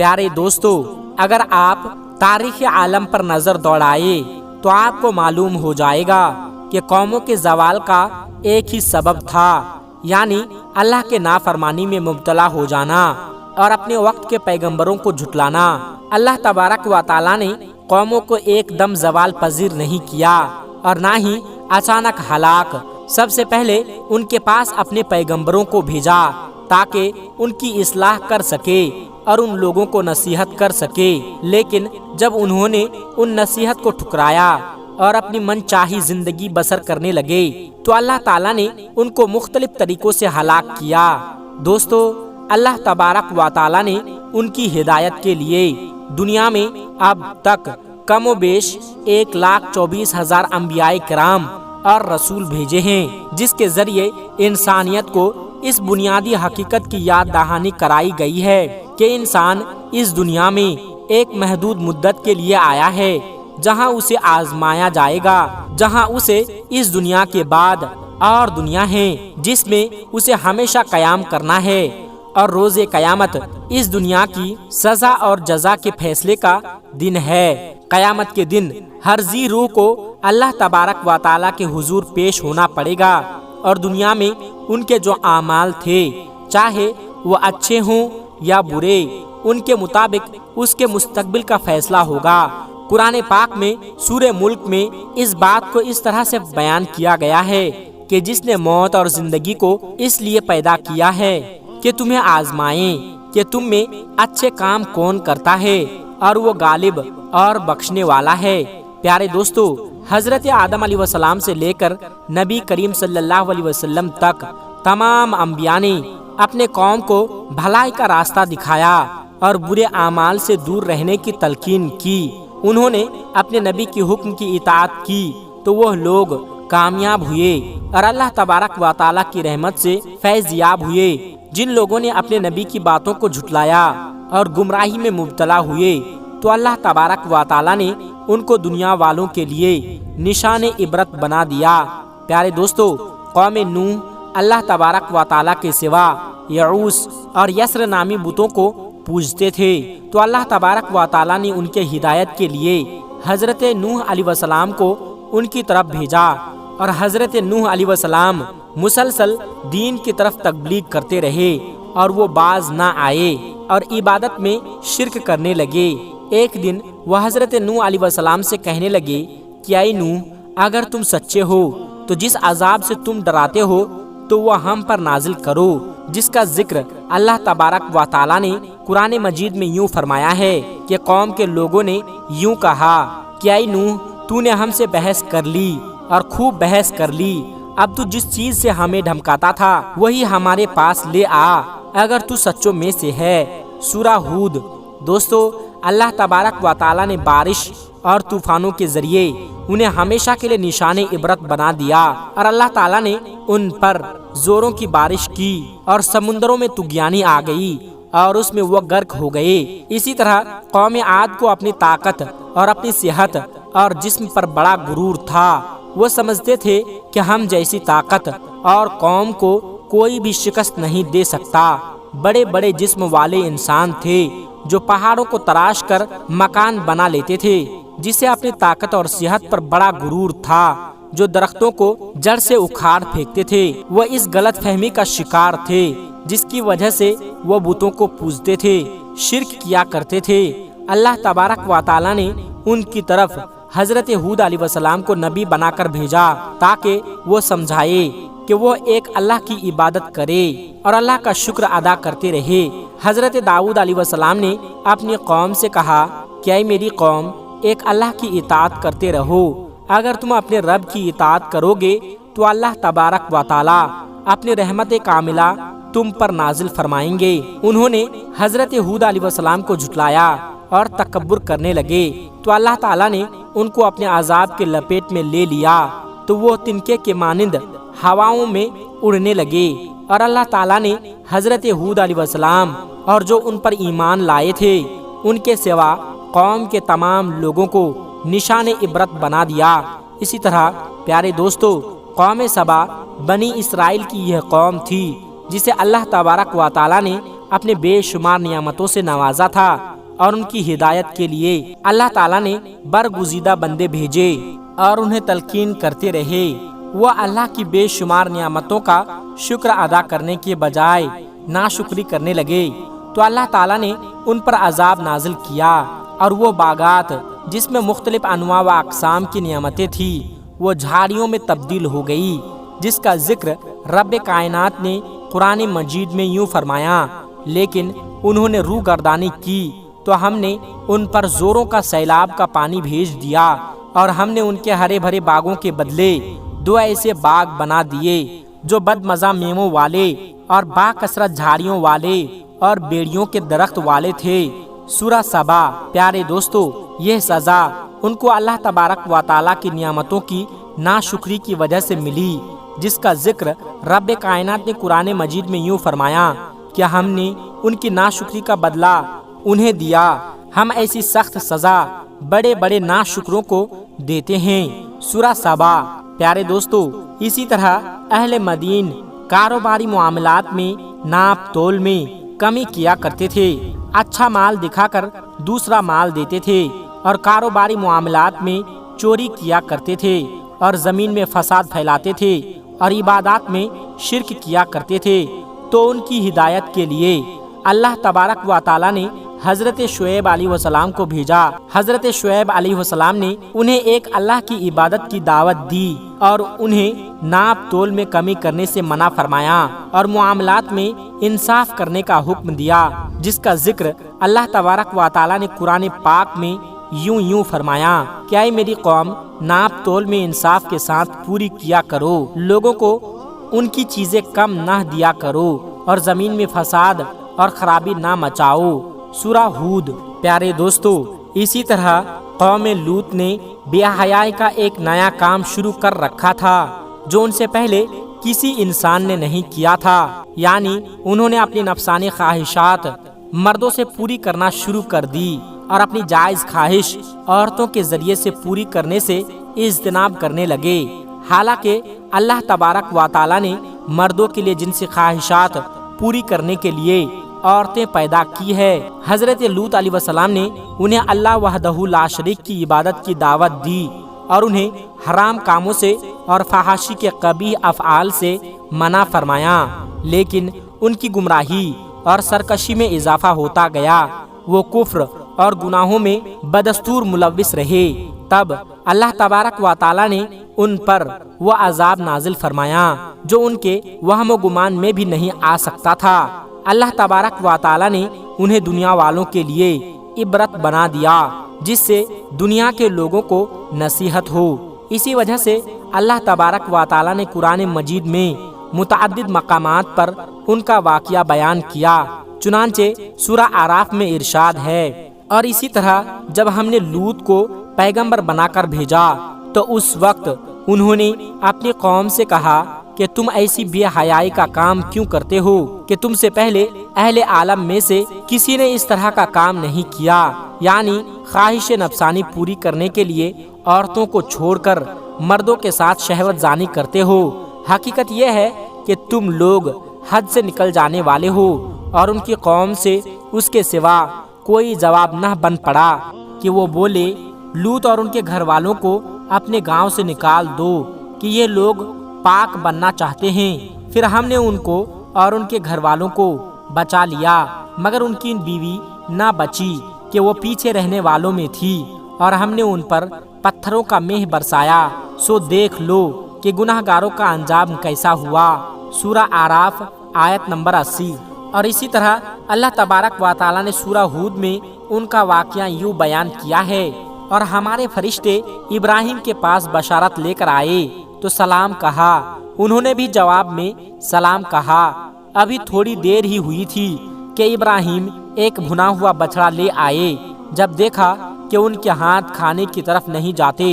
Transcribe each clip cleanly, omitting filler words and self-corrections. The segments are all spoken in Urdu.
پیارے دوستو، اگر آپ تاریخ عالم پر نظر دوڑائے تو آپ کو معلوم ہو جائے گا کہ قوموں کے زوال کا ایک ہی سبب تھا، یعنی اللہ کے نافرمانی میں مبتلا ہو جانا اور اپنے وقت کے پیغمبروں کو جھٹلانا۔ اللہ تبارک و تعالیٰ نے قوموں کو ایک دم زوال پذیر نہیں کیا اور نہ ہی اچانک ہلاک۔ سب سے پہلے ان کے پاس اپنے پیغمبروں کو بھیجا تاکہ ان کی اصلاح کر سکے اور ان لوگوں کو نصیحت کر سکے، لیکن جب انہوں نے ان نصیحت کو ٹھکرایا اور اپنی من چاہی زندگی بسر کرنے لگے تو اللہ تعالیٰ نے ان کو مختلف طریقوں سے ہلاک کیا۔ دوستو، اللہ تبارک و تعالیٰ نے ان کی ہدایت کے لیے دنیا میں اب تک کم و بیش 1,24,000 انبیاء کرام اور رسول بھیجے ہیں، جس کے ذریعے انسانیت کو اس بنیادی حقیقت کی یاد دہانی کرائی گئی ہے کہ انسان اس دنیا میں ایک محدود مدت کے لیے آیا ہے، جہاں اسے آزمایا جائے گا، جہاں اسے اس دنیا کے بعد اور دنیا ہے جس میں اسے ہمیشہ قیام کرنا ہے، اور روز قیامت اس دنیا کی سزا اور جزا کے فیصلے کا دن ہے۔ قیامت کے دن ہر ذی روح کو اللہ تبارک و تعالیٰ کے حضور پیش ہونا پڑے گا، اور دنیا میں ان کے جو اعمال تھے، چاہے وہ اچھے ہوں یا برے، ان کے مطابق اس کے مستقبل کا فیصلہ ہوگا۔ قرآن پاک میں سورہ ملک میں اس بات کو اس طرح سے بیان کیا گیا ہے کہ جس نے موت اور زندگی کو اس لیے پیدا کیا ہے کہ تمہیں آزمائیں کہ تم میں اچھے کام کون کرتا ہے، اور وہ غالب اور بخشنے والا ہے۔ پیارے دوستو، حضرت آدم علیہ السلام سے لے کر نبی کریم صلی اللہ علیہ وسلم تک تمام انبیاء نے اپنے قوم کو بھلائی کا راستہ دکھایا اور برے اعمال سے دور رہنے کی تلقین کی۔ انہوں نے اپنے نبی کی حکم کی اطاعت کی تو وہ لوگ کامیاب ہوئے اور اللہ تبارک و تعالیٰ کی رحمت سے فیض یاب ہوئے۔ جن لوگوں نے اپنے نبی کی باتوں کو جھٹلایا اور گمراہی میں مبتلا ہوئے تو اللہ تبارک و تعالیٰ نے ان کو دنیا والوں کے لیے نشان عبرت بنا دیا۔ پیارے دوستو، قوم نوح اللہ تبارک و تعالیٰ کے سوا یعوس اور یسر نامی بتوں کو پوجتے تھے، تو اللہ تبارک و تعالیٰ نے ان کے ہدایت کے لیے حضرت نوح علیہ السلام کو ان کی طرف بھیجا، اور حضرت نوح علیہ السلام مسلسل دین کی طرف تبلیغ کرتے رہے اور وہ باز نہ آئے اور عبادت میں شرک کرنے لگے۔ ایک دن وہ حضرت نوح علیہ السلام سے کہنے لگے کہ اے نوح، اگر تم سچے ہو تو جس عذاب سے تم ڈراتے ہو تو وہ ہم پر نازل کرو، جس کا ذکر اللہ تبارک و تعالیٰ نے قرآن مجید میں یوں فرمایا ہے کہ قوم کے لوگوں نے یوں کہا کہ اے نوح، تو نے ہم سے بحث کر لی اور خوب بحث کر لی، اب تو جس چیز سے ہمیں دھمکاتا تھا وہی ہمارے پاس لے آ، اگر تو سچوں میں سے ہے۔ سورہ ہود۔ دوستو، اللہ تبارک و تعالیٰ نے بارش اور طوفانوں کے ذریعے انہیں ہمیشہ کے لیے نشان عبرت بنا دیا، اور اللہ تعالیٰ نے ان پر زوروں کی بارش کی اور سمندروں میں طغیانی آ گئی اور اس میں وہ غرق ہو گئے۔ اسی طرح قوم عاد کو اپنی طاقت اور اپنی صحت اور جسم پر بڑا غرور تھا۔ وہ سمجھتے تھے کہ ہم جیسی طاقت اور قوم کو کوئی بھی شکست نہیں دے سکتا۔ بڑے بڑے جسم والے انسان تھے جو پہاڑوں کو تراش کر مکان بنا لیتے تھے، جسے اپنی طاقت اور صحت پر بڑا غرور تھا، جو درختوں کو جڑ سے اکھاڑ پھینکتے تھے۔ وہ اس غلط فہمی کا شکار تھے جس کی وجہ سے وہ بتوں کو پوجتے تھے، شرک کیا کرتے تھے۔ اللہ تبارک و تعالیٰ نے ان کی طرف حضرت ہود علیہ السلام کو نبی بنا کر بھیجا تاکہ وہ سمجھائے کہ وہ ایک اللہ کی عبادت کرے اور اللہ کا شکر ادا کرتے رہے۔ حضرت داؤد علیہ السلام نے اپنی قوم سے کہا کہ اے میری قوم، ایک اللہ کی اطاعت کرتے رہو، اگر تم اپنے رب کی اطاعت کرو گے تو اللہ تبارک و تعالیٰ اپنی رحمت کاملہ تم پر نازل فرمائیں گے۔ انہوں نے حضرت ہود علیہ السلام کو جھٹلایا اور تکبر کرنے لگے تو اللہ تعالیٰ نے ان کو اپنے عذاب کے لپیٹ میں لے لیا، تو وہ تنکے کے مانند ہواؤں میں اڑنے لگے، اور اللہ تعالیٰ نے حضرت ہود علیہ السلام اور جو ان پر ایمان لائے تھے ان کے سوا قوم کے تمام لوگوں کو نشان عبرت بنا دیا۔ اسی طرح پیارے دوستو، قوم سبا بنی اسرائیل کی یہ قوم تھی جسے اللہ تبارک و تعالیٰ نے اپنے بے شمار نعمتوں سے نوازا تھا اور ان کی ہدایت کے لیے اللہ تعالیٰ نے برگزیدہ بندے بھیجے اور انہیں تلقین کرتے رہے۔ وہ اللہ کی بے شمار نعمتوں کا شکر ادا کرنے کے بجائے ناشکری کرنے لگے تو اللہ تعالیٰ نے ان پر عذاب نازل کیا، اور وہ باغات جس میں مختلف انواع و اقسام کی نعمتیں تھیں وہ جھاڑیوں میں تبدیل ہو گئی، جس کا ذکر رب کائنات نے قرآن مجید میں یوں فرمایا، لیکن انہوں نے روح گردانی کی تو ہم نے ان پر زوروں کا سیلاب کا پانی بھیج دیا، اور ہم نے ان کے ہرے بھرے باغوں کے بدلے 2 ایسے باغ بنا دیے جو بد مزہ میووں والے اور با کثرت جھاڑیوں والے اور بیڑیوں کے درخت والے تھے۔ سورہ سبا۔ پیارے دوستو، یہ سزا ان کو اللہ تبارک و تعالیٰ کی نعمتوں کی ناشکری کی وجہ سے ملی، جس کا ذکر رب کائنات نے قرآن مجید میں یوں فرمایا کہ ہم نے ان کی ناشکری کا بدلہ انہیں دیا، ہم ایسی سخت سزا بڑے بڑے ناشکروں کو دیتے ہیں۔ سورہ سبا۔ پیارے دوستو، اسی طرح اہل مدین کاروباری معاملات میں ناپ تول میں کمی کیا کرتے تھے، اچھا مال دکھا کر دوسرا مال دیتے تھے، اور کاروباری معاملات میں چوری کیا کرتے تھے، اور زمین میں فساد پھیلاتے تھے، اور عبادات میں شرک کیا کرتے تھے۔ تو ان کی ہدایت کے لیے اللہ تبارک و تعالیٰ نے حضرت شعیب علیہ السلام کو بھیجا۔ حضرت شعیب علیہ السلام نے انہیں ایک اللہ کی عبادت کی دعوت دی اور انہیں ناپ تول میں کمی کرنے سے منع فرمایا اور معاملات میں انصاف کرنے کا حکم دیا، جس کا ذکر اللہ تبارک و تعالیٰ نے قرآن پاک میں یوں فرمایا کہ اے میری قوم، ناپ تول میں انصاف کے ساتھ پوری کیا کرو، لوگوں کو ان کی چیزیں کم نہ دیا کرو، اور زمین میں فساد اور خرابی نہ مچاؤ۔ سورہ ہود۔ پیارے دوستو، اسی طرح قوم لوط نے بے حیائی کا ایک نیا کام شروع کر رکھا تھا جو ان سے پہلے کسی انسان نے نہیں کیا تھا، یعنی انہوں نے اپنی نفسانی خواہشات مردوں سے پوری کرنا شروع کر دی اور اپنی جائز خواہش عورتوں کے ذریعے سے پوری کرنے سے اجتناب کرنے لگے، حالانکہ اللہ تبارک و تعالیٰ نے مردوں کے لیے جنسی خواہشات پوری کرنے کے لیے عورتیں پیدا کی ہے۔ حضرت لوط علیہ السلام نے انہیں اللہ وحدہ لا شریک کی عبادت کی دعوت دی اور انہیں حرام کاموں سے اور فحاشی کے قبیح افعال سے منع فرمایا، لیکن ان کی گمراہی اور سرکشی میں اضافہ ہوتا گیا، وہ کفر اور گناہوں میں بدستور ملوث رہے۔ تب اللہ تبارک و تعالیٰ نے ان پر وہ عذاب نازل فرمایا جو ان کے وہم و گمان میں بھی نہیں آ سکتا تھا۔ اللہ تبارک و تعالیٰ نے انہیں دنیا والوں کے لیے عبرت بنا دیا، جس سے دنیا کے لوگوں کو نصیحت ہو۔ اسی وجہ سے اللہ تبارک و تعالیٰ نے قرآن مجید میں متعدد مقامات پر ان کا واقعہ بیان کیا، چنانچہ سورہ اعراف میں ارشاد ہے، اور اسی طرح جب ہم نے لوط کو پیغمبر بنا کر بھیجا تو اس وقت انہوں نے اپنی قوم سے کہا کہ تم ایسی بے حیائی کا کام کیوں کرتے ہو کہ تم سے پہلے اہل عالم میں سے کسی نے اس طرح کا کام نہیں کیا، یعنی خواہش نفسانی پوری کرنے کے لیے عورتوں کو چھوڑ کر مردوں کے ساتھ شہوت زانی کرتے ہو۔ حقیقت یہ ہے کہ تم لوگ حد سے نکل جانے والے ہو، اور ان کی قوم سے اس کے سوا کوئی جواب نہ بن پڑا کہ وہ بولے لوط اور ان کے گھر والوں کو اپنے گاؤں سے نکال دو کہ یہ لوگ پاک بننا چاہتے ہیں۔ پھر ہم نے ان کو اور ان کے گھر والوں کو بچا لیا، مگر ان کی بیوی نہ بچی کہ وہ پیچھے رہنے والوں میں تھی، اور ہم نے ان پر پتھروں کا مہ برسایا، سو دیکھ لو کہ گناہ گاروں کا انجام کیسا ہوا۔ سورہ اعراف آیت نمبر 80۔ اور اسی طرح اللہ تبارک و تعالیٰ نے سورہ ہود میں ان کا واقعہ یوں بیان کیا ہے، اور ہمارے فرشتے ابراہیم کے پاس بشارت لے کر آئے تو سلام کہا، انہوں نے بھی جواب میں سلام کہا۔ ابھی تھوڑی دیر ہی ہوئی تھی کہ ابراہیم ایک بھنا ہوا بچڑا لے آئے، جب دیکھا کہ ان کے ہاتھ کھانے کی طرف نہیں جاتے،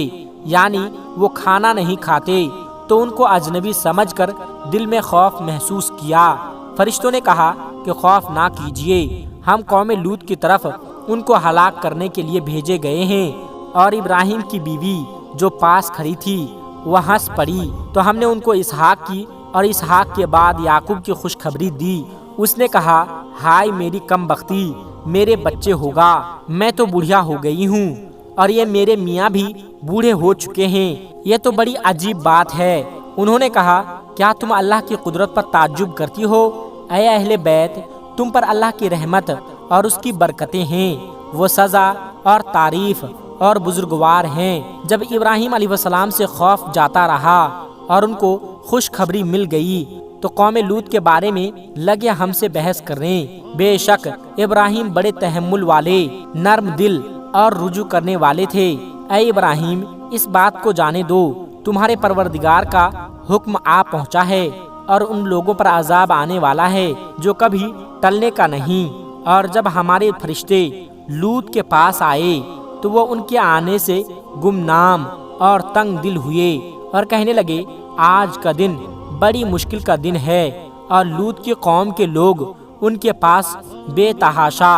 یعنی وہ کھانا نہیں کھاتے، تو ان کو اجنبی سمجھ کر دل میں خوف محسوس کیا۔ فرشتوں نے کہا کہ خوف نہ کیجیے، ہم قوم لوط کی طرف ان کو ہلاک کرنے کے لیے بھیجے گئے ہیں۔ اور ابراہیم کی بیوی جو پاس کھڑی تھی وہ ہنس پڑی، تو ہم نے ان کو اسحاق کی اور اسحاق کے بعد یعقوب کی خوشخبری دی، اس نے کہا ہائے میری کم بختی، میرے بچے ہوگا، میں تو بوڑھیا ہو گئی ہوں اور یہ میرے میاں بھی بوڑھے ہو چکے ہیں، یہ تو بڑی عجیب بات ہے۔ انہوں نے کہا کیا تم اللہ کی قدرت پر تعجب کرتی ہو؟ اے اہل بیت، تم پر اللہ کی رحمت اور اس کی برکتیں ہیں، وہ سزا اور تعریف اور بزرگوار ہیں۔ جب ابراہیم علیہ السلام سے خوف جاتا رہا اور ان کو خوشخبری مل گئی تو قوم لوط کے بارے میں لگے ہم سے بحث کرنے۔ بے شک ابراہیم بڑے تحمل والے، نرم دل اور رجوع کرنے والے تھے۔ اے ابراہیم، اس بات کو جانے دو، تمہارے پروردگار کا حکم آ پہنچا ہے اور ان لوگوں پر عذاب آنے والا ہے جو کبھی ٹلنے کا نہیں۔ اور جب ہمارے فرشتے لوط کے پاس آئے تو وہ ان کے آنے سے گمنام اور تنگ دل ہوئے اور کہنے لگے آج کا دن بڑی مشکل کا دن ہے۔ اور لوط کی قوم کے لوگ ان کے پاس بے تحاشا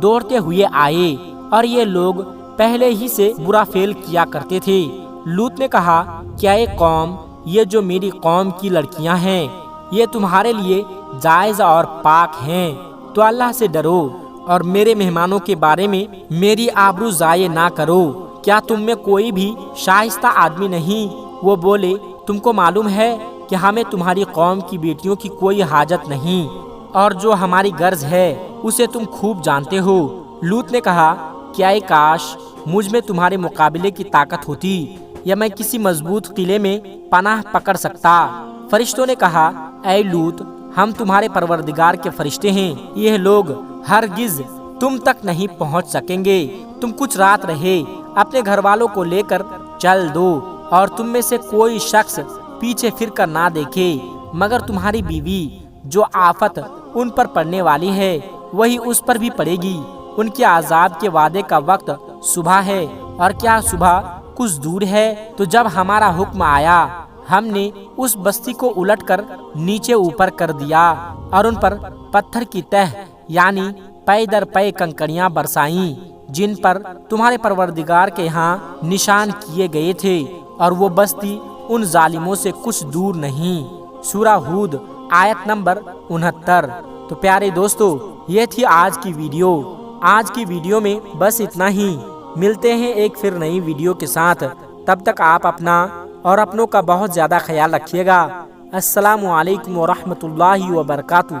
دوڑتے ہوئے آئے اور یہ لوگ پہلے ہی سے برا فعل کیا کرتے تھے۔ لوط نے کہا کیا اے قوم، یہ جو میری قوم کی لڑکیاں ہیں یہ تمہارے لیے جائز اور پاک ہیں، تو اللہ سے ڈرو اور میرے مہمانوں کے بارے میں میری آبرو ضائع نہ کرو۔ کیا تم میں کوئی بھی شائستہ آدمی نہیں؟ وہ بولے تم کو معلوم ہے کہ ہمیں تمہاری قوم کی بیٹیوں کی کوئی حاجت نہیں اور جو ہماری غرض ہے اسے تم خوب جانتے ہو۔ لوط نے کہا کیا اے کاش مجھ میں تمہارے مقابلے کی طاقت ہوتی یا میں کسی مضبوط قلعے میں پناہ پکڑ سکتا۔ فرشتوں نے کہا اے لوط، ہم تمہارے پروردگار کے فرشتے ہیں، یہ لوگ ہرگز تم تک نہیں پہنچ سکیں گے۔ تم کچھ رات رہے اپنے گھر والوں کو لے کر چل دو اور تم میں سے کوئی شخص پیچھے پھر کر نہ دیکھے مگر تمہاری بیوی، جو آفت ان پر پڑنے والی ہے وہی اس پر بھی پڑے گی۔ ان کے عذاب کے وعدے کا وقت صبح ہے، اور کیا صبح کچھ دور ہے؟ تو جب ہمارا حکم آیا ہم نے اس بستی کو الٹ کر نیچے اوپر کر دیا اور ان پر پتھر کی تہ یعنی پے در پے کنکریاں برسائیں جن پر تمہارے پروردگار کے ہاں نشان کیے گئے تھے، اور وہ بستی ان ظالموں سے کچھ دور نہیں۔ سورہ ہود آیت نمبر 69۔ تو پیارے دوستو، یہ تھی آج کی ویڈیو۔ آج کی ویڈیو میں بس اتنا ہی، ملتے ہیں ایک پھر نئی ویڈیو کے ساتھ۔ تب تک آپ اپنا اور اپنوں کا بہت زیادہ خیال رکھیے گا۔ السلام علیکم ورحمۃ اللہ وبرکاتہ۔